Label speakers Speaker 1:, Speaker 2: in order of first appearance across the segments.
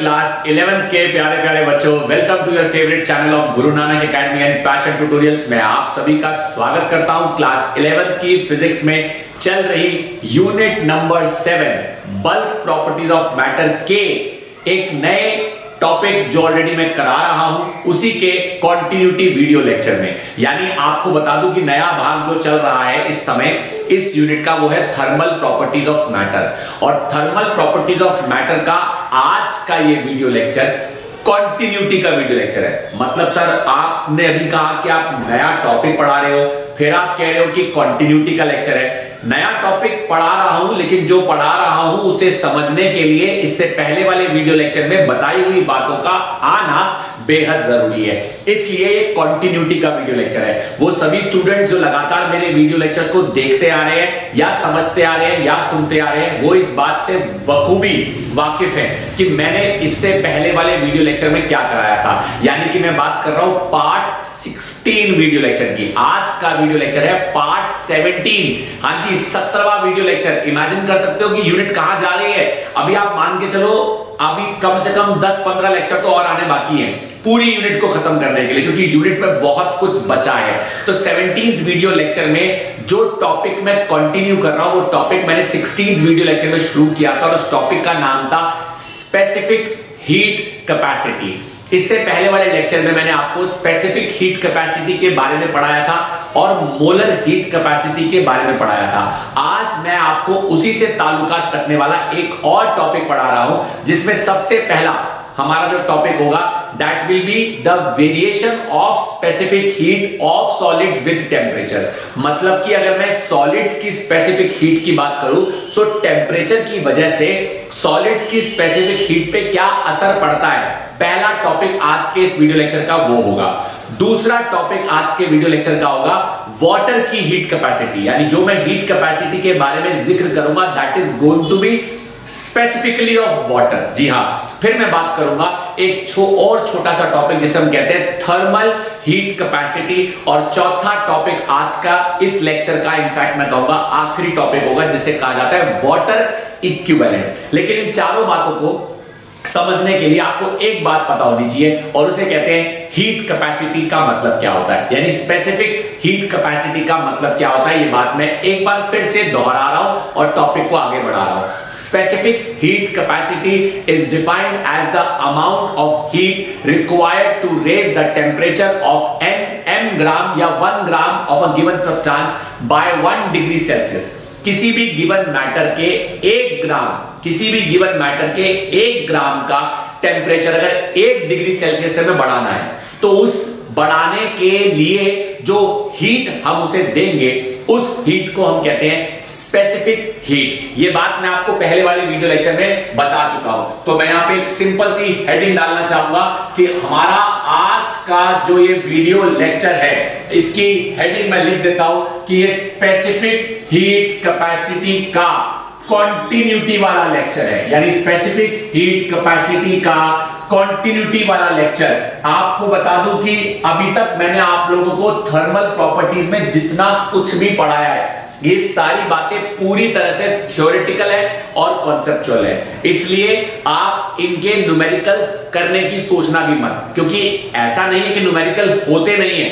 Speaker 1: Class 11th के प्यारे प्यारे बच्चों, welcome to your favourite channel of Guru Nanak Academy and Passion Tutorials में आप सभी का स्वागत करता हूं। क्लास 11th की फिजिक्स में चल रही unit number 7 bulk properties of matter के एक नए टॉपिक जो ऑलरेडी मैं करा रहा हूं उसी के कंटिन्यूटी वीडियो लेक्चर में। यानी आपको बता दूं कि नया भाग जो चल रहा है इस समय इस यूनिट का वो है थर्मल प्रॉपर्टीज ऑफ मैटर। और थर्मल प्रॉपर्टीज ऑफ मैटर का आज का ये वीडियो लेक्चर कंटिन्यूटी का वीडियो लेक्चर है। मतलब सर आपने अभी कहा कि आप नया टॉपिक पढ़ा रहे हो, फिर आप कह रहे हो कि कंटिन्यूटी का लेक्चर है। नया टॉपिक पढ़ा रहा हूं, लेकिन जो पढ़ा रहा हूं उसे समझने के लिए इससे पहले वाले वीडियो लेक्चर में बताई हुई बातों का आना बेहद जरूरी है। इसलिए ये कंटिन्यूटी का वीडियो लेक्चर है। वो सभी स्टूडेंट्स जो लगातार मेरे वीडियो लेक्चर्स को देखते आ रहे हैं या समझते आ रहे हैं या सुनते आ रहे हैं, वो इस बात से बखूबी वाकिफ है कि मैंने इससे पहले वाले वीडियो लेक्चर में क्या कराया था। यानी कि मैं बात कर रहा हूं पार्ट 16 वीडियो लेक्चर की। आज का वीडियो लेक्चर है पार्ट 17। हाँ जी, 17वां वीडियो लेक्चर। इमेजिन कर सकते हो कि यूनिट कहां जा रही है। अभी आप मान के चलो अभी कम से कम 10-15 लेक्चर तो और आने बाकी हैं पूरी यूनिट को खत्म करने के लिए, क्योंकि यूनिट में बहुत कुछ बचा है। तो 17th वीडियो लेक्चर में जो टॉपिक मैं कंटिन्यू कर रहा हूं वो टॉपिक मैंने 16th वीडियो लेक्चर में शुरू किया था और उस टॉपिक का नाम था स्पेसिफिक हीट कैपेसिटी। इससे पहले वाले लेक्चर में मैंने आपको स्पेसिफिक हीट कैपेसिटी के बारे में पढ़ाया था और मोलर हीट कैपेसिटी के बारे में पढ़ाया था। आज मैं आपको उसी से ताल्लुकात रखने वाला एक और टॉपिक पढ़ा रहा हूं, जिसमें सबसे पहला हमारा जो टॉपिक होगा that will be the variation of specific heat of solids with temperature. मतलब कि अगर मैं सॉलिड्स की स्पेसिफिक हीट की बात करूं तो टेम्परेचर की वजह से सॉलिड्स की स्पेसिफिक हीट पे क्या असर पड़ता है। पहला टॉपिक आज के इस वीडियो लेक्चर का वो होगा। दूसरा टॉपिक आज के वीडियो लेक्चर का होगा वाटर की हीट कैपेसिटी। यानी जो मैं हीट कैपेसिटी के बारे में जिक्र करूंगा that is going to be specifically of water. जी हां, फिर मैं बात करूंगा एक और छोटा सा टॉपिक जिसे हम कहते हैं थर्मल हीट कैपेसिटी। और चौथा टॉपिक आज का इस लेक्चर का इनफैक्ट मैं कहूंगा आखिरी टॉपिक होगा, जिसे कहा जाता है वाटर इक्विवेलेंट। लेकिन इन चारों बातों को समझने के लिए आपको एक बात पता होनी चाहिए और उसे कहते हैं हीट कैपेसिटी का मतलब क्या होता है। यानी स्पेसिफिक हीट कैपेसिटी का मतलब क्या होता है। ये बात मैं एक बार फिर से दोहरा रहा हूं और टॉपिक को आगे बढ़ा रहा हूं। Specific heat capacity is defined as the amount of heat required to raise the temperature of m gram या 1 gram of a given substance by 1 degree Celsius। किसी भी गिवन मैटर के 1 ग्राम का टेम्परेचर अगर 1 डिग्री सेल्सियस से में बढ़ाना है तो उस बढ़ाने के लिए जो हीट हम उसे देंगे उस हीट को हम कहते हैं स्पेसिफिक हीट। ये बात मैं आपको पहले वाले वीडियो लेक्चर में बता चुका हूं। तो मैं यहां पे एक सिंपल सी हेडिंग डालना चाहूंगा कि हमारा आज का जो ये वीडियो लेक्चर है इसकी हेडिंग मैं लिख देता हूं कि ये स्पेसिफिक हीट कैपेसिटी का कंटिन्यूटी वाला लेक्चर है। यानी स्पेसिफिक हीट कैपेसिटी का कंटिन्यूटी वाला लेक्चर। आपको बता दूं कि अभी तक मैंने आप लोगों को थर्मल प्रॉपर्टीज में जितना कुछ भी पढ़ाया है ये सारी बातें पूरी तरह से थ्योरेटिकल है और कॉन्सेप्चुअल है। इसलिए आप इनके न्यूमेरिकल्स करने की सोचना भी मत, क्योंकि ऐसा नहीं है कि न्यूमेरिकल होते नहीं है,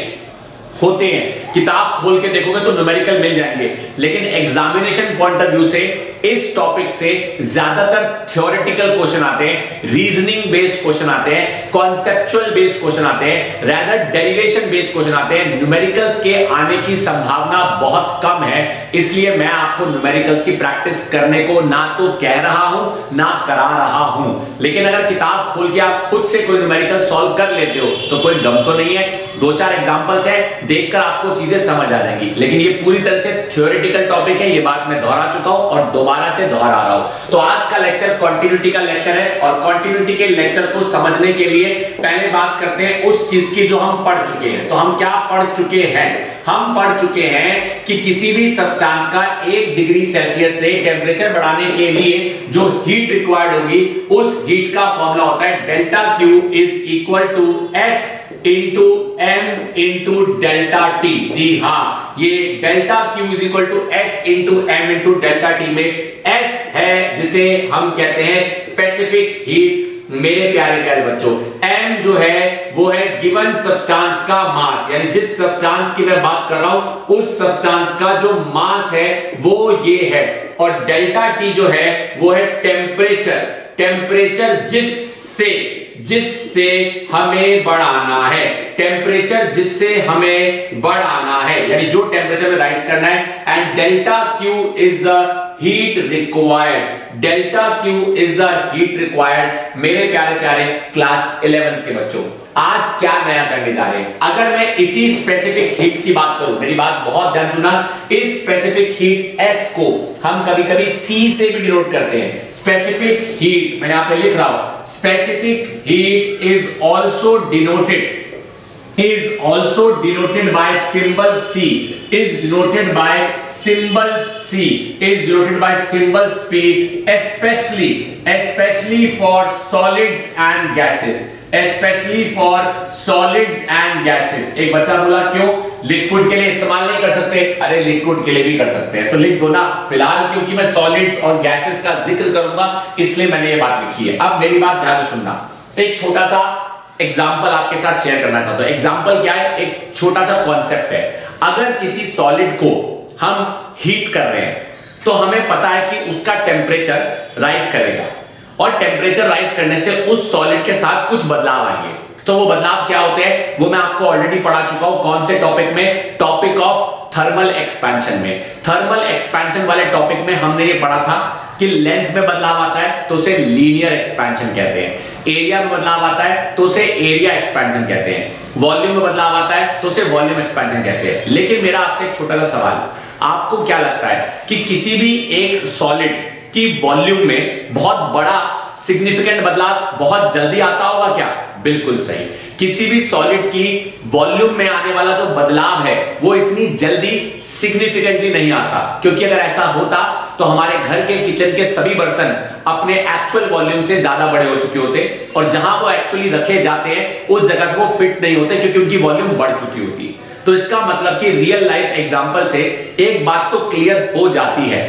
Speaker 1: होते हैं। किताब खोल के देखोगे तो न्यूमेरिकल मिल जाएंगे, लेकिन एग्जामिनेशन पॉइंट ऑफ व्यू से इस टॉपिक से ज्यादातर थ्योरेटिकल क्वेश्चन आते हैं, रीजनिंग बेस्ड क्वेश्चन आते हैं, कॉन्सेप्चुअल बेस्ड क्वेश्चन आते हैं, रैदर डेरिवेशन बेस्ड क्वेश्चन आते हैं। न्यूमेरिकल्स के आने की संभावना बहुत कम है। इसलिए मैं आपको न्यूमेरिकल्स की प्रैक्टिस करने को ना तो कह रहा हूं ना करा रहा हूं। लेकिन अगर किताब खोल के आप खुद से कोई न्यूमेरिकल सॉल्व कर लेते हो तो कोई गम तो नहीं है। 2-4 एग्जांपल्स है, देखकर आपको चीजें समझ आ जाएंगी। लेकिन ये पूरी तरह से थ्योरेटिकल टॉपिक है, ये बात मैं दोहरा चुका हूं और दोबारा से दोहरा रहा हूं। तो आज का लेक्चर कंटिन्यूटी का लेक्चर है और कंटिन्यूटी के लेक्चर को समझने के लिए पहले बात करते हैं उस चीज की जो हम पढ़ चुके हैं। तो हम क्या पढ़ चुके हैं? हम पढ़ चुके हैं कि किसी भी सब्सटेंस का 1 डिग्री सेल्सियस से टेम्परेचर बढ़ाने के लिए जो हीट रिक्वायर्ड होगी उस हीट का फॉर्मूला होता है delta Q is equal to S into M into delta T। जी हाँ, ये delta Q is equal to S into M into delta T में S है जिसे हम कहते हैं स्पेसिफिक हीट मेरे प्यारे प्यारे बच्चों, m जो है वो है गिवन सब्सटेंस का मास, यानी जिस सब्सटेंस की मैं बात कर रहा हूं उस सब्सटेंस का जो मास है वो ये है। और डेल्टा टी जो है वो है टेम्परेचर, टेम्परेचर जिससे हमें बढ़ाना है, टेम्परेचर जिससे हमें बढ़ाना है, यानी जो टेम्परेचर में राइज करना है। And delta Q is the heat required, delta Q is the heat required. मेरे प्यारे प्यारे क्लास 11th के बच्चों, आज क्या नया करने जा रहे हैं? अगर मैं इसी स्पेसिफिक हीट की बात करूं, मेरी बात बहुत ध्यान सुनना, इस स्पेसिफिक हीट S को हम कभी कभी C से भी डिनोट करते हैं। स्पेसिफिक हीट मैं यहां पे लिख रहा हूं, specific heat is also denoted by symbol C, is denoted by symbol C, is denoted by symbol P, especially for solids and gases, especially for solids and gases। एक बच्चा बोला क्यों लिक्विड के लिए इस्तेमाल नहीं कर सकते? अरे लिक्विड के लिए भी कर सकते हैं, तो लिख दो ना। फिलहाल क्योंकि मैं सॉलिड्स और गैसेस का जिक्र करूंगा इसलिए मैंने ये बात लिखी है। अब मेरी बात ध्यान से सुनना, एक छोटा सा एग्जाम्पल आपके साथ शेयर करना चाहता हूं। एग्जाम्पल क्या है? एक छोटा सा कॉन्सेप्ट है। अगर किसी सॉलिड को हम हीट कर रहे हैं तो हमें पता है कि उसका टेम्परेचर राइज करेगा, और टेम्परेचर राइज करने से उस सॉलिड के साथ कुछ बदलाव आएंगे। तो वो बदलाव क्या होते हैं वो मैं आपको ऑलरेडी पढ़ा चुका हूं। कौन से टॉपिक में? टॉपिक ऑफ थर्मल एक्सपेंशन में। थर्मल एक्सपेंशन वाले टॉपिक में हमने ये पढ़ा था कि लेंथ में बदलाव आता है तो उसे लीनियर एक्सपेंशन कहते हैं, एरिया में बदलाव आता है तो उसे एरिया एक्सपेंशन कहते हैं, वॉल्यूम में बदलाव आता है तो उसे वॉल्यूम एक्सपेंशन कहते हैं। लेकिन मेरा आपसे एक छोटा सा सवाल, आपको क्या लगता है कि किसी भी एक सॉलिड की वॉल्यूम में बहुत बड़ा सिग्निफिकेंट बदलाव बहुत जल्दी आता होगा क्या? बिल्कुल सही। किसी भी सॉलिड की वॉल्यूम में आने वाला जो बदलाव है वो इतनी जल्दी सिग्निफिकेंटली नहीं आता, क्योंकि अगर ऐसा होता तो हमारे घर के किचन के सभी बर्तन अपने एक्चुअल वॉल्यूम से ज्यादा बड़े हो चुके होते, और जहां वो एक्चुअली रखे जाते हैं उस जगह पे वो फिट नहीं होते क्योंकि उनकी वॉल्यूम बढ़ चुकी होती। तो इसका मतलब कि रियल लाइफ एग्जांपल से एक बात तो क्लियर हो जाती है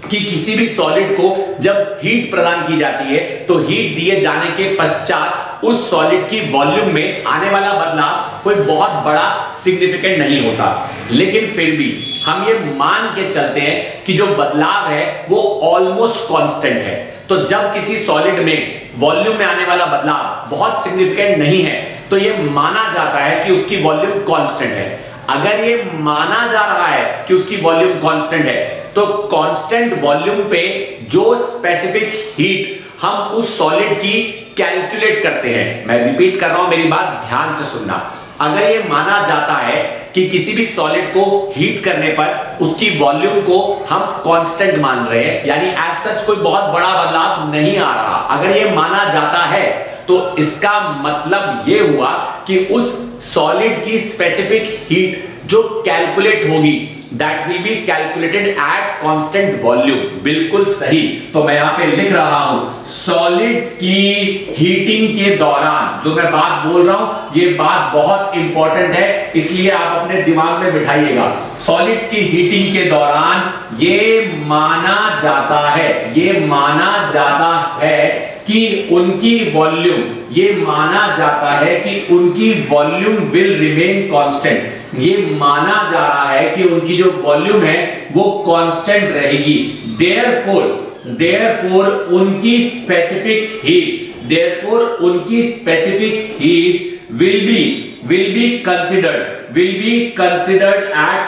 Speaker 1: कि किसी भी सॉलिड को जब हीट प्रदान की जाती है तो हीट दिए जाने के पश्चात उस सॉलिड की वॉल्यूम में आने वाला बदलाव कोई बहुत बड़ा सिग्निफिकेंट नहीं होता। लेकिन फिर भी हम ये मान के चलते हैं कि जो बदलाव है वो ऑलमोस्ट कांस्टेंट है। तो जब किसी सॉलिड में वॉल्यूम में आने वाला बदलाव बहुत सिग्निफिकेंट नहीं है तो ये माना जाता है कि उसकी वॉल्यूम कांस्टेंट है। अगर ये माना जा रहा है कि उसकी वॉल्यूम कांस्टेंट है तो कांस्टेंट वॉल्यूम पे जो स्पेसिफिक हीट हम उस सॉलिड की कैलकुलेट करते हैं, मैं रिपीट कर रहा हूं, मेरी बात ध्यान से सुनना। अगर ये माना जाता है कि किसी भी सॉलिड को हीट करने पर उसकी वॉल्यूम को हम कांस्टेंट मान रहे हैं, यानी एज सच कोई बहुत बड़ा बदलाव नहीं आ रहा, अगर ये माना जाता है तो इसका मतलब ये हुआ कि उस सॉलिड की स्पेसिफिक हीट जो कैलकुलेट होगी that will be calculated at constant volume। बिल्कुल सही। तो मैं यहां पे लिख रहा हूं सॉलिड्स की हीटिंग के दौरान, जो मैं बात बोल रहा हूं ये बात बहुत इंपॉर्टेंट है, इसलिए आप अपने दिमाग में बिठाइएगा। सॉलिड्स की हीटिंग के दौरान ये माना जाता है कि उनकी वॉल्यूम, ये माना जाता है कि उनकी वॉल्यूम विल रिमेन कांस्टेंट। ये माना जा रहा है कि उनकी जो वॉल्यूम है वो कांस्टेंट रहेगी। देयरफॉर उनकी specific heat will be considered at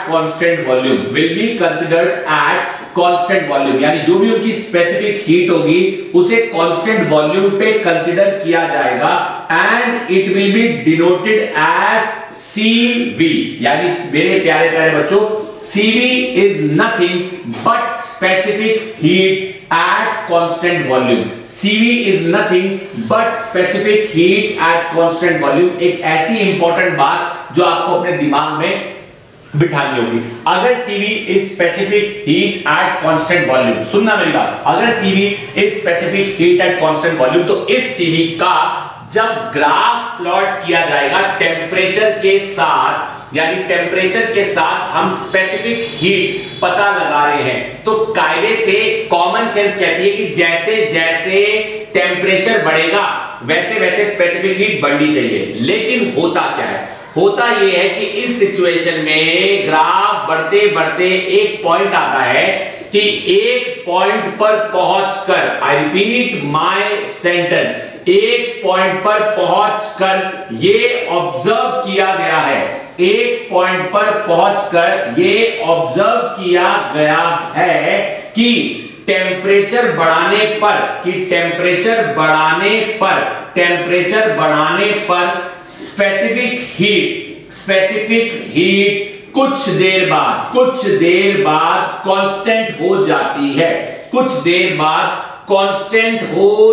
Speaker 1: constant volume, यानी जो भी उनकी स्पेसिफिक हीट होगी उसे कांस्टेंट वॉल्यूम पे कंसीडर किया जाएगा, and it will be denoted as CV। यानी मेरे प्यारे प्यारे बच्चों, CV is nothing but specific heat at constant volume। CV is nothing but specific heat at constant volume। एक ऐसी इंपॉर्टेंट बात जो आपको अपने दिमाग में बिठानी होगी। अगर CV is specific heat at constant volume, सुनना मेरी बात, अगर CV is specific heat at constant volume तो इस CV का जब ग्राफ प्लॉट किया जाएगा टेम्परेचर के साथ, यानी टेम्परेचर के साथ हम स्पेसिफिक हीट पता लगा रहे हैं। तो कायदे से कॉमन सेंस कहती है कि जैसे जैसे टेम्परेचर बढ़ेगा वैसे वैसे स्पेसिफिक हीट बढ़नी चाहिए। लेकिन होता क्या है, होता यह है कि इस सिचुएशन में ग्राफ बढ़ते बढ़ते एक पॉइंट आता है कि एक पॉइंट पर पहुंचकर, आई रिपीट माय सेंटेंस, एक पॉइंट पर पहुंचकर ये ऑब्जर्व किया गया है, एक पॉइंट पर पहुंचकर ये ऑब्जर्व किया गया है कि टेम्परेचर बढ़ाने पर स्पेसिफिक हीट कुछ देर बाद कांस्टेंट हो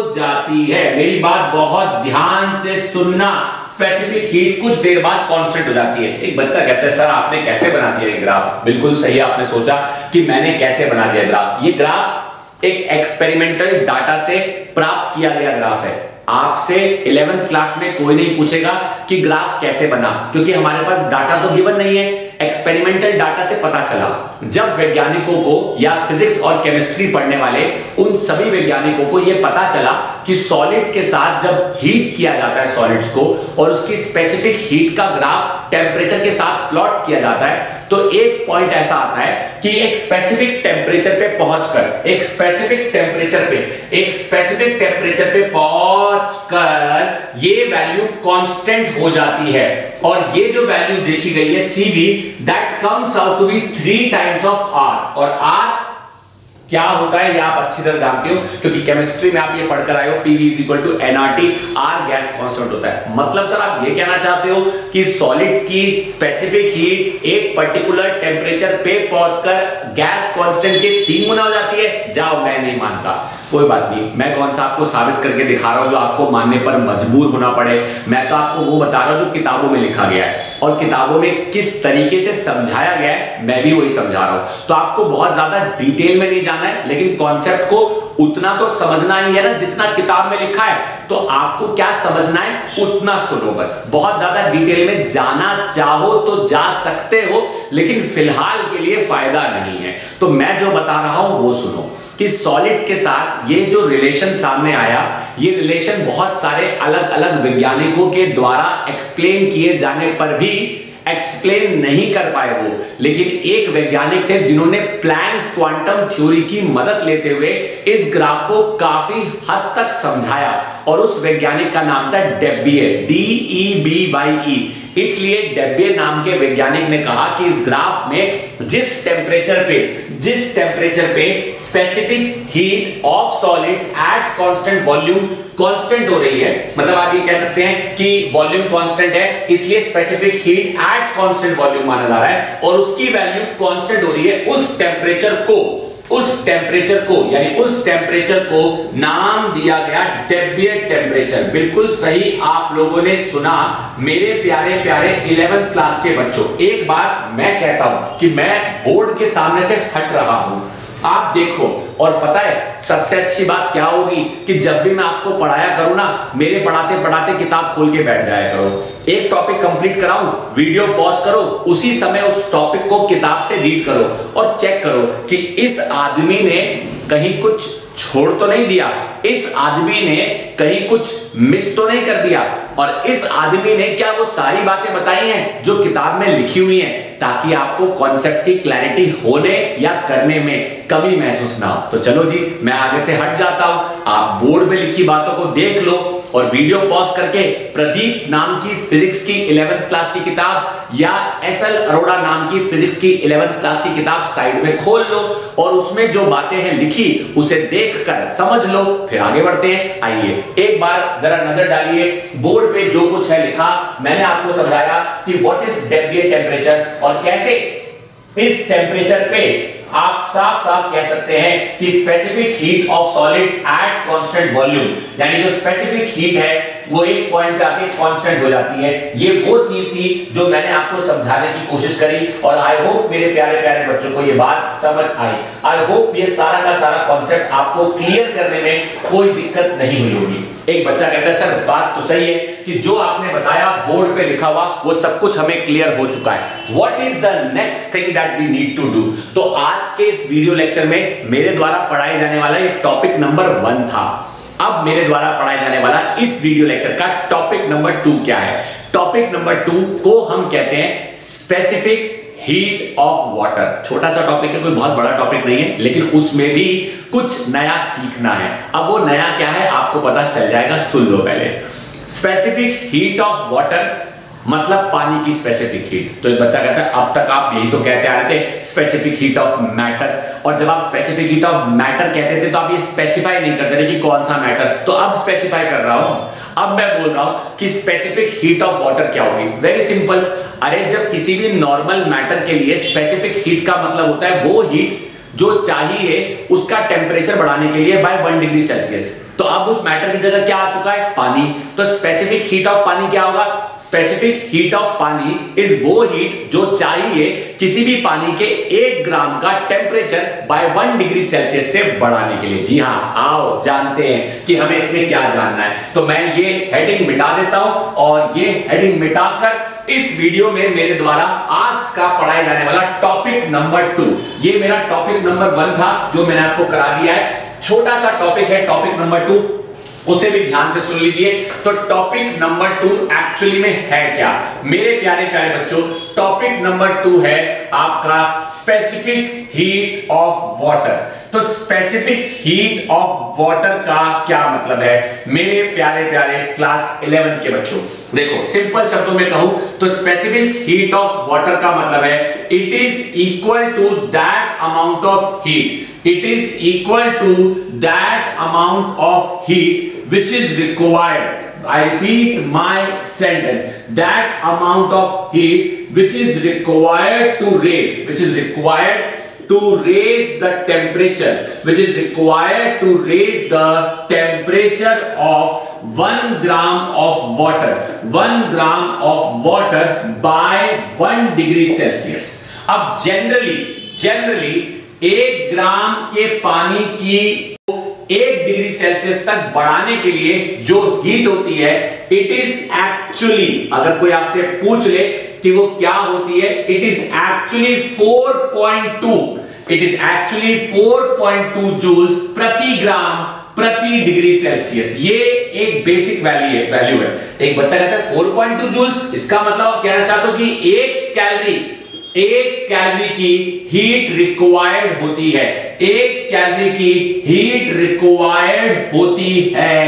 Speaker 1: जाती है, मेरी बात बहुत ध्यान से सुनना, स्पेसिफिक हीट कुछ देर बाद कांस्टेंट हो जाती है। एक बच्चा कहता है सर आपने कैसे बना दिया ये ग्राफ? बिल्कुल सही आपने सोचा कि मैंने कैसे बना दिया ग्राफ। ये ग्राफ एक एक्सपेरिमेंटल डाटा से प्राप्त किया गया ग्राफ है। आपसे 11th क्लास में कोई नहीं पूछेगा कि ग्राफ कैसे बना, क्योंकि हमारे पास डाटा तो गिवन नहीं है। एक्सपेरिमेंटल डाटा से पता चला, जब वैज्ञानिकों को या फिजिक्स और केमिस्ट्री पढ़ने वाले उन सभी वैज्ञानिकों को यह पता चला कि सॉलिड्स के साथ जब हीट किया जाता है सॉलिड्स को और उसकी स्पेसिफिक हीट का ग्राफ टेम्परेचर के साथ प्लॉट किया जाता है, तो एक पॉइंट ऐसा आता है कि एक स्पेसिफिक टेम्परेचर पे पहुंचकर, एक स्पेसिफिक टेम्परेचर पे पहुंचकर ये वैल्यू कांस्टेंट हो जाती है। और ये जो वैल्यू देखी गई है CV, that comes out to be 3 times of R। और R क्या होता है ये आप अच्छी तरह जानते हो, क्योंकि केमिस्ट्री में आप ये पढ़कर आए हो, PV = nRT, R gas constant होता है। मतलब सर आप ये कहना चाहते हो कि सॉलिड्स की स्पेसिफिक हीट एक पर्टिकुलर टेम्परेचर पे पहुंचकर गैस कांस्टेंट के 3 गुना हो जाती है? जाओ, मैं नहीं मानता। कोई बात नहीं, मैं कौन सा आपको साबित करके दिखा रहा हूं जो आपको मानने पर मजबूर होना पड़े। मैं तो आपको वो बता रहा हूं जो किताबों में लिखा गया है, और किताबों में किस तरीके से समझाया गया है मैं भी वही समझा रहा हूं। तो आपको बहुत ज्यादा डिटेल में नहीं जाना है, लेकिन कॉन्सेप्ट को उतना तो समझना ही है ना जितना किताब में लिखा है। तो आपको क्या समझना है उतना सुनो बस। बहुत ज्यादा डिटेल में जाना चाहो तो जा सकते हो, लेकिन फिलहाल के लिए फायदा नहीं है। तो मैं जो बता रहा हूं वो सुनो कि सॉलिड्स के साथ ये जो रिलेशन सामने आया, ये रिलेशन बहुत सारे अलग अलग वैज्ञानिकों के द्वारा एक्सप्लेन किए जाने पर भी एक्सप्लेन नहीं कर पाए वो। लेकिन एक वैज्ञानिक थे जिन्होंने प्लैंक्स क्वांटम थ्योरी की मदद लेते हुए इस ग्राफ को काफी हद तक समझाया, और उस वैज्ञानिक का नाम था डेबिये, DEBYE। इसलिए डेबिये नाम के वैज्ञानिक ने कहा कि इस ग्राफ में जिस टेम्परेचर पे specific heat of solids at constant volume constant हो रही है, मतलब आप ये कह सकते हैं कि वॉल्यूम कांस्टेंट है, इसलिए specific heat at constant volume माना जा रहा है, और उसकी वैल्यू कांस्टेंट हो रही है। उस टेम्परेचर को नाम दिया गया डेबिये टेम्परेचर। बिल्कुल सही आप लोगों ने सुना मेरे प्यारे प्यारे 11th क्लास के बच्चों। एक बार मैं कहता हूं कि मैं बोर्ड के सामने से हट रहा हूं, आप देखो, और पता है सबसे अच्छी बात क्या होगी कि जब भी मैं आपको पढ़ाया करूं ना, मेरे पढ़ाते पढ़ाते किताब खोल के बैठ जाया करो। एक टॉपिक कंप्लीट कराऊं, वीडियो पॉज करो, उसी समय उस टॉपिक को किताब से रीड करो और चेक करो कि इस आदमी ने कहीं कुछ छोड़ तो नहीं दिया, इस आदमी ने कहीं कुछ मिस तो नहीं कर दिया, और इस आदमी ने क्या वो सारी बातें बताई हैं जो किताब में लिखी हुई हैं, ताकि आपको कॉन्सेप्ट की क्लैरिटी होने या करने में कमी महसूस ना हो। तो चलो जी, मैं आगे से हट जाता हूं, आप बोर्ड में लिखी बातों को देख लो और वीडियो पॉज करके प्रदीप नाम की फिजिक्स की 11th क्लास की किताब या SL अरोड़ा नाम की फिजिक्स की 11th क्लास की किताब साइड में खोल लो, और उसमें जो बातें हैं लिखी उसे देखकर समझ लो, फिर आगे बढ़ते हैं। आइए एक बार जरा नजर डालिए बोर्ड पे जो कुछ है लिखा। मैंने आपको समझाया कि व्हाट इज डेबिये टेम्परेचर, और कैसे इस टेम्परेचर पे आप साफ साफ कह सकते हैं कि specific heat of solids at constant volume, यानी जो स्पेसिफिक हीट है वो एक पॉइंट पे आके कांस्टेंट हो जाती है। ये वो चीज थी जो मैंने आपको समझाने की कोशिश करी, और आई होप मेरे प्यारे प्यारे बच्चों को ये बात समझ आई। आई होप ये सारा का सारा कॉन्सेप्ट आपको क्लियर करने में कोई दिक्कत नहीं हुई होगी। एक बच्चा कहता है सर बात तो सही है, कि जो आपने बताया बोर्ड पे लिखा हुआ वो सब कुछ हमें क्लियर हो चुका है। What is the next thing that we need to do? तो आज के इस वीडियो लेक्चर में मेरे द्वारा पढ़ाए जाने वाला ये टॉपिक नंबर 1 था। अब मेरे द्वारा पढ़ाए जाने वाला इस वीडियो लेक्चर का टॉपिक नंबर 2 क्या है? टॉपिक नंबर 2 को हम कहते हैं स्पेसिफिक हीट ऑफ वाटर। छोटा सा टॉपिक है, कोई बहुत बड़ा टॉपिक नहीं है, लेकिन उसमें भी कुछ नया सीखना है। अब वो नया क्या है आपको पता चल जाएगा, सुन लो पहले। स्पेसिफिक हीट ऑफ वाटर मतलब पानी की स्पेसिफिक हीट। तो एक बच्चा कहता है अब तक आप यही तो कहते आ रहे थे स्पेसिफिक हीट ऑफ मैटर, और जब आप स्पेसिफिक हीट ऑफ मैटर कहते थे तो आप ये स्पेसिफाई नहीं करते थे कि कौन सा मैटर। तो अब स्पेसिफाई कर रहा हूं, अब मैं बोल रहा हूं कि स्पेसिफिक हीट ऑफ वाटर क्या होगी। Very simple. अरे जब किसी भी नॉर्मल मैटर के लिए स्पेसिफिक हीट का मतलब होता है वो हीट जो चाहिए उसका टेम्परेचर बढ़ाने के लिए बाय 1 डिग्री सेल्सियस। तो अब उस मैटर की जगह क्या आ चुका है? पानी। तो स्पेसिफिक हीट ऑफ पानी क्या होगा? स्पेसिफिक हीट ऑफ पानी इज वो हीट जो चाहिए किसी भी पानी के 1 ग्राम का टेम्परेचर बाय 1 डिग्री सेल्सियस से बढ़ाने के लिए। जी हां, आओ जानते हैं कि हमें इसमें क्या जानना है। तो मैं ये हेडिंग मिटा देता हूं और ये हेडिंग मिटाकर इस वीडियो में मेरे द्वारा आज का पढ़ाया जाने वाला टॉपिक नंबर 2, ये मेरा टॉपिक नंबर 1 था जो मैंने आपको करा दिया है। छोटा सा टॉपिक है टॉपिक नंबर 2, उसे भी ध्यान से सुन लीजिए। तो टॉपिक नंबर 2 एक्चुअली में है क्या मेरे प्यारे प्यारे बच्चों? टॉपिक नंबर 2 है आपका स्पेसिफिक हीट ऑफ वाटर। तो स्पेसिफिक हीट ऑफ वाटर का क्या मतलब है मेरे प्यारे प्यारे क्लास 11th के बच्चों? देखो सिंपल शब्दों में कहूं तो स्पेसिफिक हीट ऑफ वाटर का मतलब है it is equal to that amount of heat, it is equal to that amount of heat which is required. I repeat my sentence, that amount of heat which is required to raise, which is required to raise the temperature, which is required to raise the temperature of 1 gram of water, 1 gram of water by 1 degree Celsius. अब generally 1 ग्राम के पानी की 1 degree Celsius तक बढ़ाने के लिए जो heat होती है इट इज एक्चुअली, अगर कोई आपसे पूछ ले कि वो क्या होती है, it is actually 4.2, it is actually 4.2 joules प्रति ग्राम प्रति डिग्री सेल्सियस। ये एक बेसिक वैल्यू है। एक बच्चा कहता है 4.2 जूल्स, इसका मतलब कहना चाहते हो कि 1 कैलोरी की हीट रिक्वायर्ड होती है, 1 कैलोरी की हीट रिक्वायर्ड होती है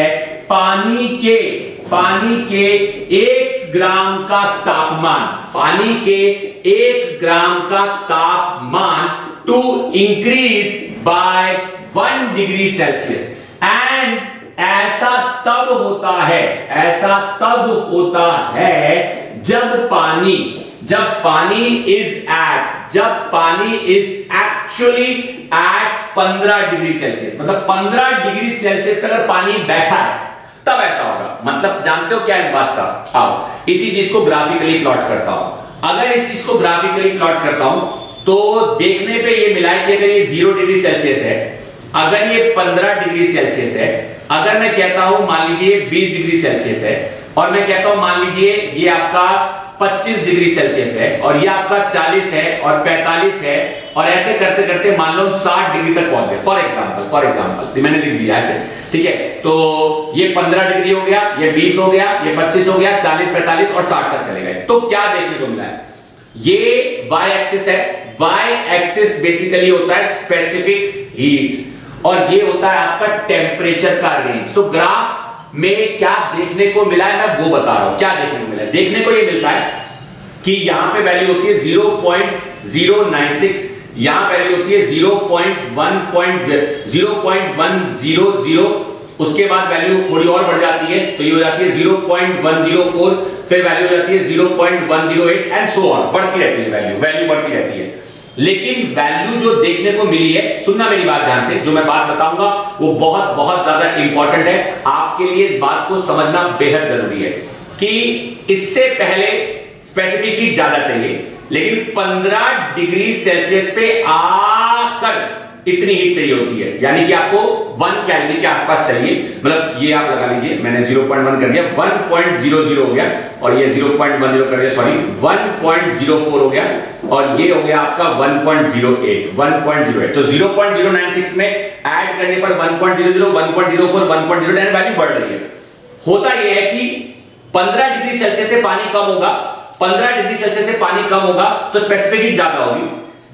Speaker 1: पानी के 1 ग्राम का तापमान, पानी के 1 ग्राम का तापमान to increase by 1 degree Celsius. And ऐसा तब होता है जब पानी is actually at 15 degree Celsius, मतलब 15 डिग्री सेल्सियस पे अगर पानी बैठा है तब ऐसा होगा। मतलब जानते हो क्या इस बात का? आओ इसी चीज को ग्राफिकली प्लॉट करता हूं। अगर इस चीज को ग्राफिकली प्लॉट करता हूं तो देखने पे ये मिला है कि अगर ये 0 डिग्री सेल्सियस है, अगर ये 15 डिग्री सेल्सियस है, अगर मैं कहता हूं मान लीजिए 20 डिग्री सेल्सियस है, और मैं कहता हूं मान लीजिए ये आपका 25 डिग्री सेल्सियस है, और ये आपका 40 है और 45 है, और ऐसे करते करते मान लो 60 डिग्री तक पहुंच गए। फॉर एग्जांपल मैंने लिख दिया ऐसे, ठीक है? तो ये 15 डिग्री हो गया, ये 20 हो गया, ये 25 हो गया, 40, 45 और 60 तक चले गए। तो क्या देखने को मिला है? ये y एक्सिस है, y एक्सिस बेसिकली होता है स्पेसिफिक हीट, और ये होता है आपका टेम्परेचर का रेंज। तो ग्राफ में क्या देखने को मिला है मैं वो बता रहा हूं। क्या देखने को मिला है? देखने को ये मिलता है कि यहां पे वैल्यू होती है 0.096, यहां वैल्यू होती है 0.100, उसके बाद वैल्यू थोड़ी और बढ़ जाती है तो ये हो जाती है 0.104, फिर वैल्यू हो जाती है 0.108 एंड सो ऑन, बढ़ती रहती है वैल्यू बढ़ती रहती है। लेकिन वैल्यू जो देखने को मिली है, सुनना मेरी बात ध्यान से, जो मैं बात बताऊंगा वो बहुत बहुत ज्यादा इंपॉर्टेंट है आपके लिए। इस बात को समझना बेहद जरूरी है कि इससे पहले स्पेसिफिक हीट ज्यादा चाहिए, लेकिन 15 डिग्री सेल्सियस पे आकर इतनी हीट चाहिए होती है, यानी कि आपको 1 कैलोरी के आसपास चाहिए। मतलब ये आप लगा लीजिए, मैंने 0.1 कर दिया, 1.00 हो गया, और ये 0.10 कर दिया, सॉरी 1.04 हो गया, और ये हो गया आपका 1.08। तो 0.096 में ऐड करने पर 1.00, 1.04, 1.09 वैल्यू बढ़ रही है। होता यह है कि 15 डिग्री सेल्सियस से पानी कम होगा, 15 डिग्री सेल्सियस से पानी कम होगा तो स्पेसिफिक हीट ज्यादा होगी।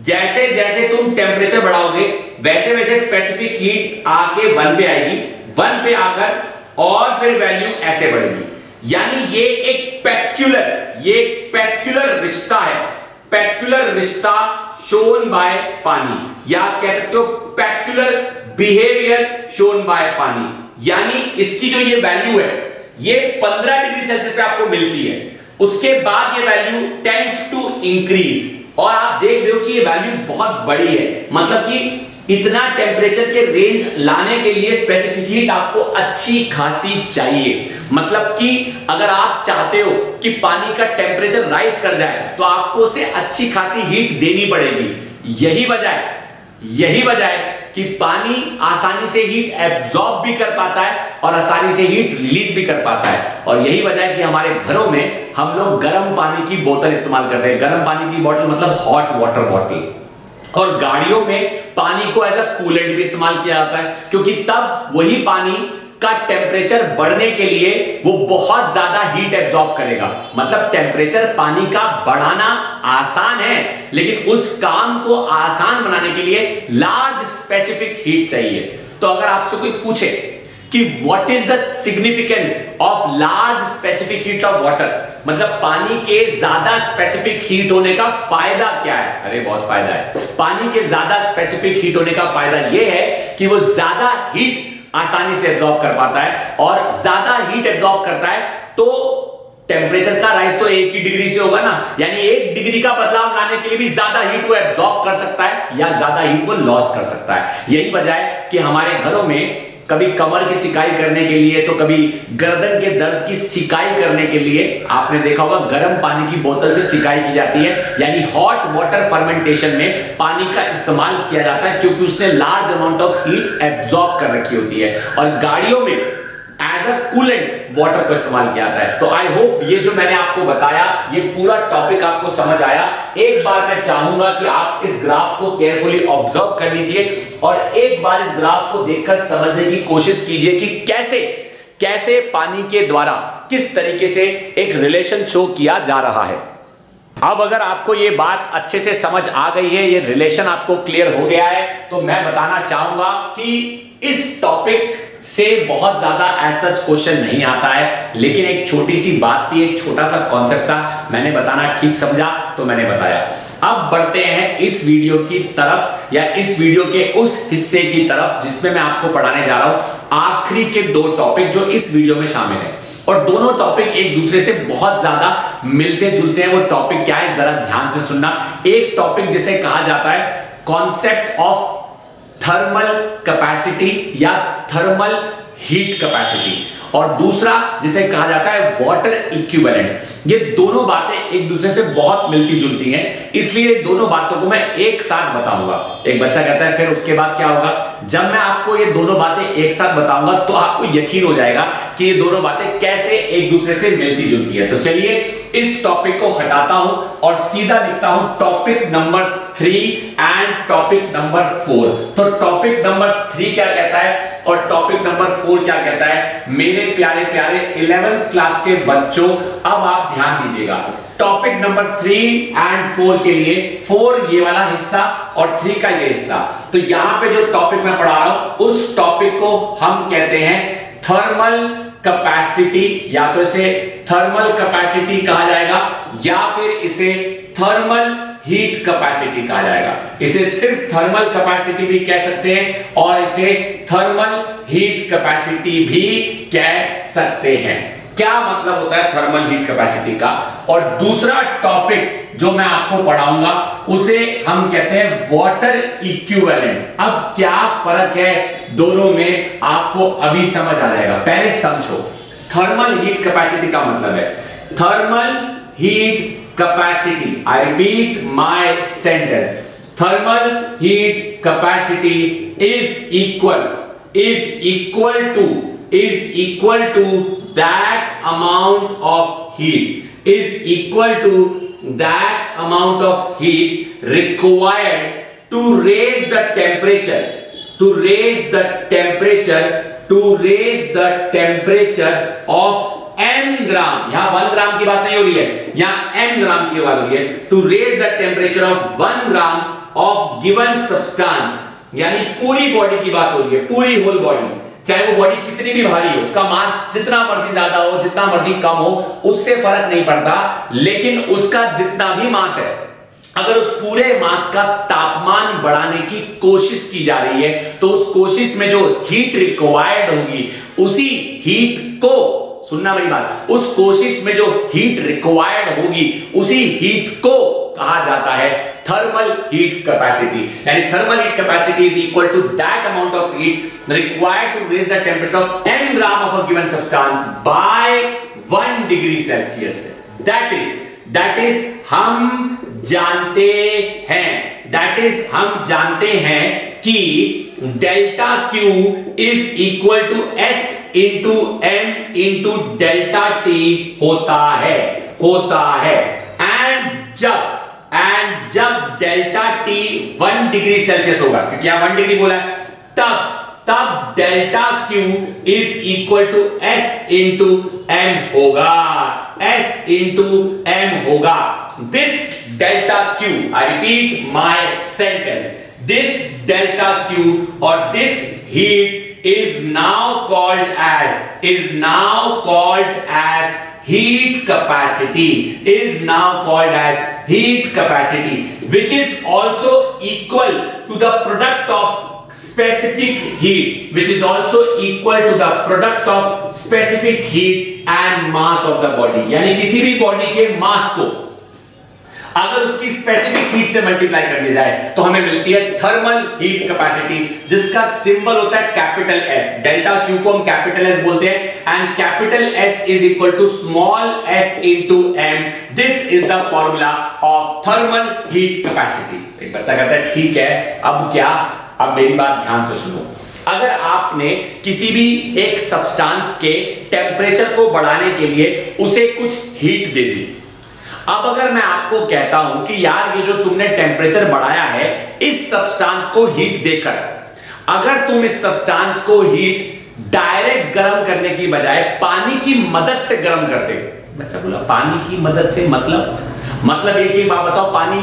Speaker 1: जैसे जैसे तुम टेम्परेचर बढ़ाओगे वैसे वैसे स्पेसिफिक हीट आके 1 पे आएगी, 1 पे आकर और फिर वैल्यू ऐसे बढ़ेगी। यानी ये एक पेक्युलर रिश्ता है, पेक्युलर रिश्ता शोन बाय पानी, या आप कह सकते हो पेक्युलर बिहेवियर शोन बाय पानी। यानी इसकी जो ये वैल्यू है ये 15 डिग्री सेल्सियस पे आपको मिलती है, उसके बाद ये वैल्यू टेंड्स टू इंक्रीज, और आप देख रहे हो कि ये वैल्यू बहुत बड़ी है। मतलब कि इतना टेम्परेचर के रेंज लाने के लिए स्पेसिफिक हीट आपको अच्छी खासी चाहिए। मतलब कि अगर आप चाहते हो कि पानी का टेम्परेचर राइज कर जाए तो आपको उसे अच्छी खासी हीट देनी पड़ेगी। यही वजह है कि पानी आसानी से हीट एब्जॉर्ब भी कर पाता है और आसानी से हीट रिलीज भी कर पाता है। और यही वजह है कि हमारे घरों में हम लोग गर्म पानी की बोतल इस्तेमाल करते हैं। गर्म पानी की बोतल मतलब हॉट वाटर बॉटल। और गाड़ियों में पानी को एज अ कूलेंट भी इस्तेमाल किया जाता है, क्योंकि तब वही पानी का टेम्परेचर बढ़ने के लिए वो बहुत ज्यादा हीट एब्जॉर्ब करेगा। मतलब टेम्परेचर पानी का बढ़ाना आसान है, लेकिन उस काम को आसान बनाने के लिए लार्ज स्पेसिफिक हीट चाहिए। तो अगर आपसे कोई पूछे कि what is the significance of large specific heat of water, मतलब पानी के ज्यादा स्पेसिफिक हीट होने का फायदा क्या है? अरे बहुत फायदा है। पानी के ज्यादा स्पेसिफिक हीट होने का फायदा यह है कि वो ज्यादा हीट आसानी से एब्जॉर्ब कर पाता है, और ज्यादा हीट एब्जॉर्ब करता है तो टेम्परेचर का राइज तो 1 ही डिग्री से होगा ना, यानी 1 डिग्री का बदलाव लाने के लिए भी ज्यादा हीट वो एब्जॉर्ब कर सकता है या ज्यादा हीट वो लॉस कर सकता है। यही वजह है कि हमारे घरों में कभी कमर की सिकाई करने के लिए तो कभी गर्दन के दर्द की सिकाई करने के लिए आपने देखा होगा गर्म पानी की बोतल से सिकाई की जाती है, यानी हॉट वाटर फर्मेंटेशन में पानी का इस्तेमाल किया जाता है, क्योंकि उसने large amount of heat absorb कर रखी होती है। और गाड़ियों में एज अ कूलेंट वाटर को इस्तेमाल किया जाता है। तो आई होप ये जो मैंने आपको बताया ये पूरा टॉपिक आपको समझ आया। एक बार मैं चाहूंगा कि आप इस ग्राफ को केयरफुली ऑब्जर्व कर लीजिए और एक बार इस ग्राफ को देखकर समझने की कोशिश कीजिए कि कैसे पानी के द्वारा किस तरीके से एक रिलेशन शो किया जा रहा है। अब अगर आपको ये बात अच्छे से समझ आ गई है, ये रिलेशन आपको क्लियर हो गया है, तो मैं बताना चाहूंगा कि इस टॉपिक से बहुत ज्यादा एज सच क्वेश्चन नहीं आता है, लेकिन एक छोटी सी बात थी, एक छोटा सा कॉन्सेप्ट था, मैंने बताना ठीक समझा तो मैंने बताया। अब बढ़ते हैं इस वीडियो की तरफ, या इस वीडियो के उस हिस्से की तरफ जिसमें मैं आपको पढ़ाने जा रहा हूं आखिरी के 2 टॉपिक जो इस वीडियो में शामिल है। और दोनों टॉपिक एक दूसरे से बहुत ज्यादा मिलते जुलते हैं। वो टॉपिक क्या है जरा ध्यान से सुनना। एक टॉपिक जिसे कहा जाता है कॉन्सेप्ट ऑफ थर्मल कैपेसिटी या थर्मल हीट कैपेसिटी, और दूसरा जिसे कहा जाता है वाटर इक्विवेलेंट। ये दोनों बातें एक दूसरे से बहुत मिलती जुलती हैं, इसलिए दोनों बातों को मैं एक साथ बताऊंगा। एक बच्चा कहता है फिर उसके बाद क्या होगा? जब मैं आपको ये दोनों बातें एक साथ बताऊंगा तो आपको यकीन हो जाएगा कि ये दोनों बातें कैसे एक दूसरे से मिलती जुलती है। तो चलिए इस टॉपिक को हटाता हूं और सीधा लिखता हूं topic number 3 and topic number 4। तो टॉपिक नंबर 3 क्या कहता है और टॉपिक नंबर 4 क्या कहता है? मेरे प्यारे 11th क्लास के बच्चों, अब आप ध्यान दीजिएगा। टॉपिक नंबर 3 एंड 4 के लिए 4 ये वाला हिस्सा और 3 का ये हिस्सा। तो यहां पे जो टॉपिक मैं पढ़ा रहा हूं उस टॉपिक को हम कहते हैं थर्मल कैपेसिटी, या तो इसे थर्मल कैपेसिटी कहा जाएगा या फिर इसे थर्मल हीट कैपेसिटी कहा जाएगा। इसे सिर्फ थर्मल कैपेसिटी भी कह सकते हैं और इसे थर्मल हीट कैपेसिटी भी कह सकते हैं। क्या मतलब होता है थर्मल हीट कैपेसिटी का? और दूसरा टॉपिक जो मैं आपको पढ़ाऊंगा उसे हम कहते हैं वाटर इक्विवेलेंट। अब क्या फर्क है दोनों में आपको अभी समझ आ जाएगा। पहले समझो, थर्मल हीट कैपेसिटी का मतलब है thermal heat capacity, I repeat my sentence, thermal heat capacity is equal to that amount of heat required to raise the temperature of m gram. यहां 1 ग्राम की बात नहीं हो रही है, यहां m ग्राम की बात हो रही है. To raise the temperature of 1 gram of given substance, यानी पूरी बॉडी की बात हो रही है, पूरी होल बॉडी, चाहे वो बॉडी कितनी भी भारी हो, उसका मास जितना मर्जी ज्यादा हो, जितना मर्जी कम हो, उससे फर्क नहीं पड़ता, लेकिन उसका जितना भी मास है, अगर उस पूरे मास का तापमान बढ़ाने की कोशिश की जा रही है, तो उस कोशिश में जो हीट रिक्वायर्ड होगी, उसी हीट को, सुनना मेरी बात, उस कोशिश में जो हीट रिक्वायर्ड होगी, उसी हीट को कहा जाता है थर्मल हीट कैपेसिटी. यानी thermal heat capacity is equal to that amount of heat required to raise the temperature of m gram of a given substance by 1 degree Celsius. That is हम जानते हैं कि delta Q is equal to S into M into delta T होता है. And जब delta T 1 degree Celsius होगा, क्योंकि यहां 1 डिग्री बोला है, तब delta Q is equal to S into M होगा. This delta Q, I repeat my sentence, this delta Q or this heat is now called as heat capacity, which is also equal to the product of specific heat and mass of the body. यानी किसी भी body के मास को अगर उसकी specific heat से multiply कर दिया जाए, तो हमें मिलती है थर्मल हीट कैपेसिटी, जिसका सिंबल होता है कैपिटल S. डेल्टा Q को हम कैपिटल S बोलते हैं, and capital S is equal to small s into m. This is the formula of thermal heat capacity. एक बच्चा कहता है ठीक है, अब क्या? अब मेरी बात ध्यान से सुनो. अगर आपने किसी भी एक सब्सटेंस के टेम्परेचर को बढ़ाने के लिए उसे कुछ हीट दे दी, अब अगर मैं आपको कहता हूं कि यार ये जो तुमने टेम्परेचर बढ़ाया है, इस सब्सटेंस को हीट देकर, अगर तुम इस सब्सटेंस को हीट डायरेक्ट गर्म करने की बजाय पानी की मदद से गर्म करते. बच्चा बोला पानी की मदद से मतलब ये कि बात बताओ, पानी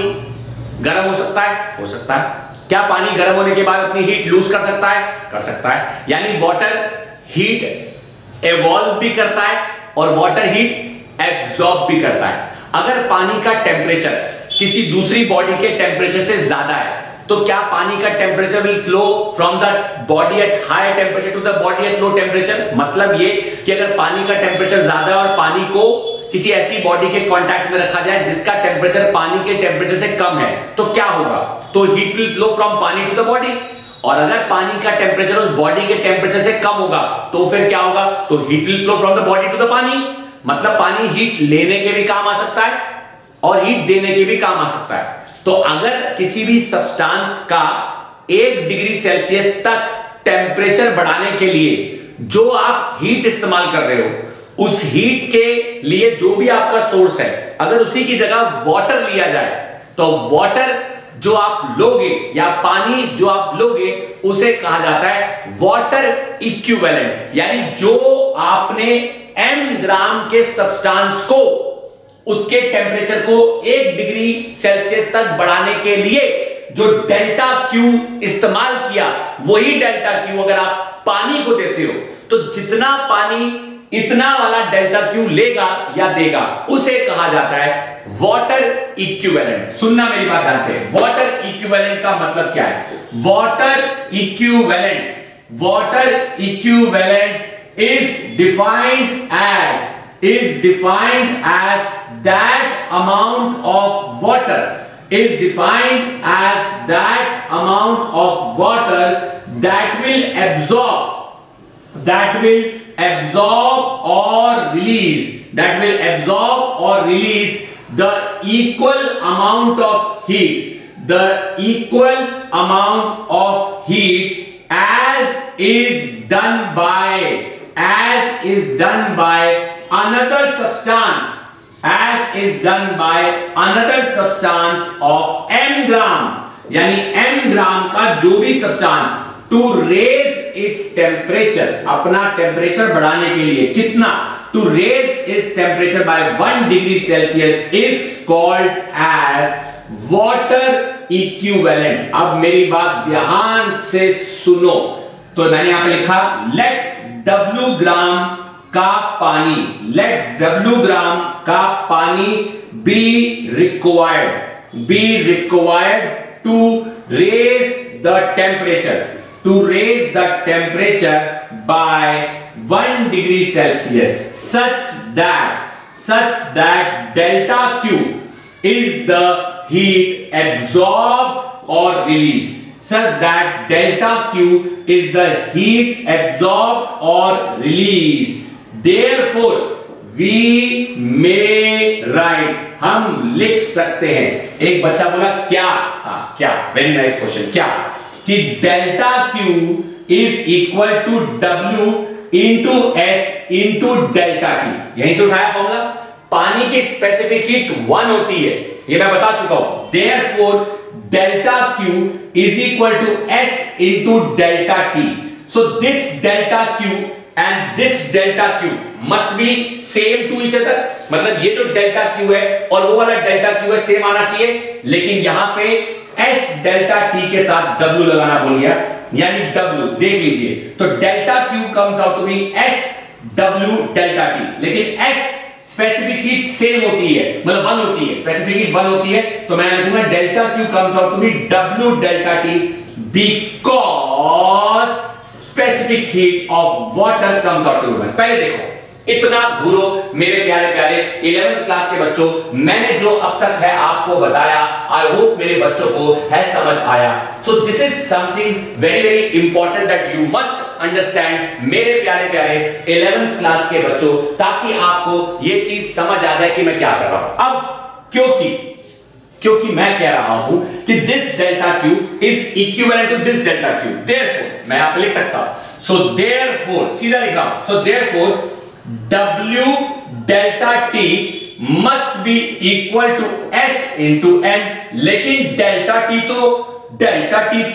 Speaker 1: गर्म हो सकता है? हो सकता है. क्या पानी गर्म होने के बाद अपनी हीट लूज कर सकता है? कर सकता है. यानी वाटर हीट एवॉल्व भी करता है और वाटर हीट एब्जॉर्ब भी करता है. अगर पानी का टेम्परेचर किसी दूसरी बॉडी के टेम्परेचर से ज्यादा है, तो क्या पानी का temperature will flow from the body at high temperature to the body at low temperature? मतलब ये कि अगर पानी का टेम्परेचर ज्यादा है और पानी को किसी ऐसी बॉडी के कांटेक्ट में रखा जाए जिसका टेम्परेचर पानी के टेम्परेचर से कम है, तो क्या होगा? तो हीट विल फ्लो फ्रॉम पानी टू द बॉडी. और अगर पानी का टेम्परेचर उस बॉडी के टेम्परेचर से कम होगा, तो फिर क्या होगा? तो heat will flow from the body to the पानी. मतलब पानी हीट लेने के भी काम आ सकता है और हीट देने के भी काम आ सकता है. तो अगर किसी भी सब्सटेंस का 1 डिग्री सेल्सियस तक टेम्परेचर बढ़ाने के लिए जो आप हीट इस्तेमाल कर रहे हो, उस हीट के लिए जो भी आपका सोर्स है, अगर उसी की जगह वाटर लिया जाए, तो वाटर जो आप लोगे या पानी जो आप लोगे, उसे कहा जाता है वाटर इक्विवेलेंट. यानी जो आपने m ग्राम के सब्सटेंस को उसके टेम्परेचर को 1 डिग्री सेल्सियस तक बढ़ाने के लिए जो डेल्टा Q इस्तेमाल किया, वही डेल्टा Q अगर आप पानी को देते हो, तो जितना पानी इतना वाला डेल्टा Q लेगा या देगा, उसे कहा जाता है वाटर इक्विवेलेंट. सुनना मेरी बात ध्यान से. वाटर इक्विवेलेंट का मतलब क्या है? Water equivalent is defined as that amount of water that will absorb or release the equal amount of heat the equal amount of heat as is done by another substance of m gram, यानी m gram का जो भी substance to raise its temperature, अपना temperature बढ़ाने के लिए कितना, to raise its temperature by 1 degree Celsius is called as water equivalent. अब मेरी बात ध्यान से सुनो, तो मैंने यहां पे लिखा लेट W ग्राम का पानी be required to raise the temperature by 1 degree Celsius such that delta Q is the heat absorbed or released. Therefore we may write, हम लिख सकते हैं। एक बच्चा बोला क्या, क्या, वेरी नाइस क्वेश्चन, क्या, कि delta Q is equal to W into S into delta T। यहीं से उठाया फॉर्मूला। पानी की स्पेसिफिक हीट 1 होती है, ये मैं बता चुका हूं। Therefore delta Q is equal to S into delta T. So this delta Q and this delta Q must be same to each other। मतलब ये जो delta Q है और वो वाला delta Q है, सेम आना चाहिए, लेकिन यहां पे S delta T के साथ W लगाना भूल गया, यानी W देख लीजिए, तो delta Q comes out to be S W delta T, लेकिन S स्पेसिफिक हीट सेम होती है, मतलब 1 होती है, स्पेसिफिक हीट 1 होती है, तो मैं लिखूंगा delta Q comes out to be W delta T because specific heat of water comes out to be 1। पहले देखो, इतना घूरो मेरे प्यारे 11th क्लास के बच्चों, मैंने जो अब तक है आपको बताया, आई होप मेरे बच्चों को है समझ आया। So this is something very important that you must understand मेरे प्यारे 11th क्लास के बच्चों, ताकि आपको ये चीज समझ आ जाए कि मैं क्या कर रहा हूं। अब क्योंकि मैं कह रहा हूं कि this delta Q is equivalent to this delta Q, therefore मैं यहां पे लिख सकता हूं, सो देयरफॉर सीधा लिख रहा हूं, so therefore W delta T must be equal to S into M, लेकिन डेल्टा T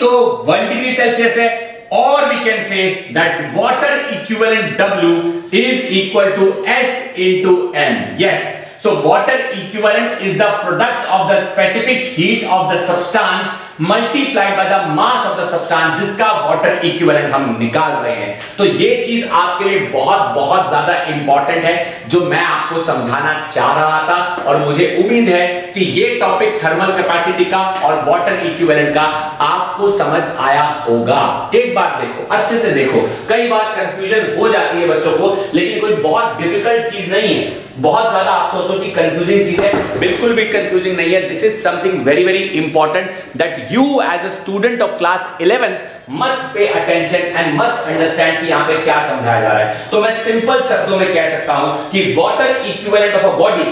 Speaker 1: तो 1 डिग्री सेल्सियस है, और we can say that water equivalent W is equal to S into M. Yes, so water equivalent is the product of the specific heat of the substance multiplied by the mass of the substance, जिसका water equivalent हम निकाल रहे हैं। तो ये चीज आपके लिए बहुत ज्यादा इंपॉर्टेंट है, जो मैं आपको समझाना चाह रहा था, और मुझे उम्मीद है कि ये टॉपिक थर्मल कैपेसिटी का और वाटर इक्विवेलेंट का आपको समझ आया होगा। एक बात देखो, अच्छे से देखो, कई बार कंफ्यूजन हो जाती है बच्चों को, लेकिन कोई बहुत डिफिकल्ट चीज नहीं है, बहुत ज्यादा आप सोचो कि कंफ्यूजिंग चीज है, बिल्कुल भी कंफ्यूजिंग नहीं है। This is something very important that you as a student of class 11th must pay attention and must understand कि यहाँ पे क्या समझाया जा रहा है। तो मैं सिंपल शब्दों में कह सकता हूं कि water equivalent of a body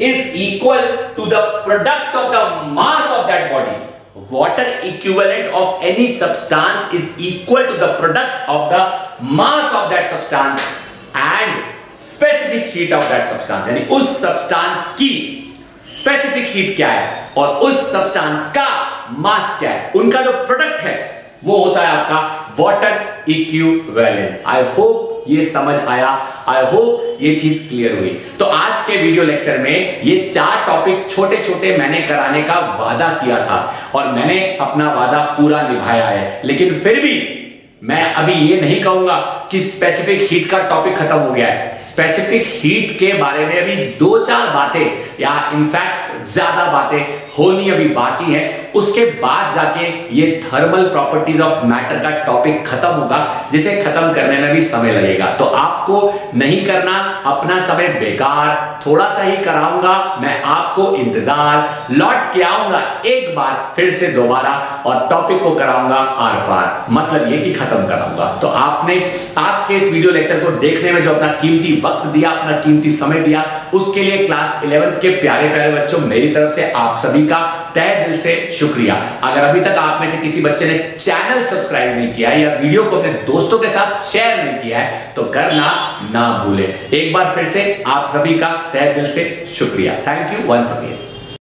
Speaker 1: is equal to the product of the mass of that body. Water equivalent of any substance is equal to the product of the mass of that substance and specific heat of that substance। यानी उस substance की specific heat क्या है और उस substance का मास क्या है, उनका जो प्रोडक्ट है वो होता है आपका वाटर इक्विवेलेंट। आई होप ये समझ आया, आई होप ये चीज क्लियर हुई। तो आज के वीडियो लेक्चर में ये 4 टॉपिक छोटे मैंने कराने का वादा किया था, और मैंने अपना वादा पूरा निभाया है, लेकिन फिर भी मैं अभी ये नहीं कहूंगा कि स्पेसिफिक हीट का टॉपिक खत्म हो गया है। स्पेसिफिक हीट के बारे में अभी 2-4 बातें, या इनफैक्ट ज्यादा बातें होनी अभी बाकी है। उसके बाद जाके ये थर्मल प्रॉपर्टीज ऑफ मैटर का टॉपिक खत्म होगा, जिसे खत्म करने में भी समय लगेगा। तो आपको नहीं करना अपना समय बेकार, थोड़ा सा ही कराऊंगा मैं आपको, इंतजार, लौट के आऊंगा एक बार फिर से दोबारा, और टॉपिक को कराऊंगा आर पार, मतलब ये कि खत्म कराऊंगा। तो आपने आज के इस वीडियो लेक्चर को देखने में जो अपना कीमती वक्त दिया, अपना कीमती समय दिया, उसके लिए क्लास 11th के प्यारे बच्चों, मेरी तरफ से आप सभी का तहे दिल से शुक्रिया। अगर अभी तक आप में से किसी बच्चे ने चैनल सब्सक्राइब नहीं किया या वीडियो को अपने दोस्तों के साथ शेयर नहीं किया है तो करना ना भूले। एक बार फिर से आप सभी का तहे दिल से शुक्रिया। Thank you once again.